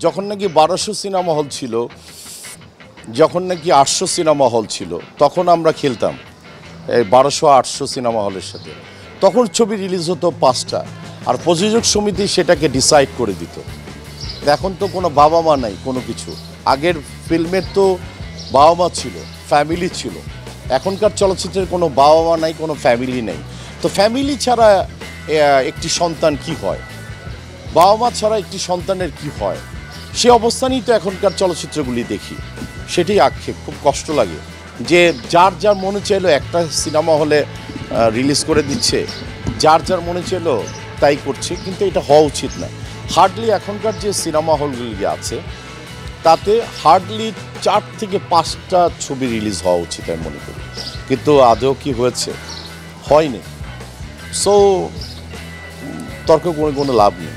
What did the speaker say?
যখন নাকি 1200 cinema hall ছিল, যখন নাকি 800 সিনেমা হল ছিল, তখন আমরা খেলতাম এই 1200-800 সিনেমা হলের সাথে। তখন ছবি রিলিজ হতো 5টা, আর প্রযোজক সমিতি সেটাকে ডিসাইড করে দিত। এখন তো কোনো বাবা মা নাই কোনো কিছু। আগের ফিল্মের তো বাবা মা ছিল, ফ্যামিলি ছিল। এখনকার চলচ্চিত্রের কোনো বাবা মা নাই, কোনো ফ্যামিলি নেই। তো ফ্যামিলি ছাড়া একটি সন্তান কি হয়, বাবা মা ছাড়া একটি সন্তানের কি হয়, সে অবস্থানেই তো এখনকার চলচ্চিত্রগুলি দেখি। সেটাই আক্ষেপ, খুব কষ্ট লাগে যে যার যার মনে চাইলো একটা সিনেমা হলে রিলিজ করে দিচ্ছে, যার যার মনে চাইলো তাই করছে, কিন্তু এটা হওয়া উচিত না। হার্ডলি এখনকার যে সিনেমা হলগুলি আছে তাতে হার্ডলি 4 থেকে 5টা ছবি রিলিজ হওয়া উচিত আমি মনে করি, কিন্তু আদৌ কি হয়েছে? হয়নি। সো তর্ক করে কোনো লাভ নেই।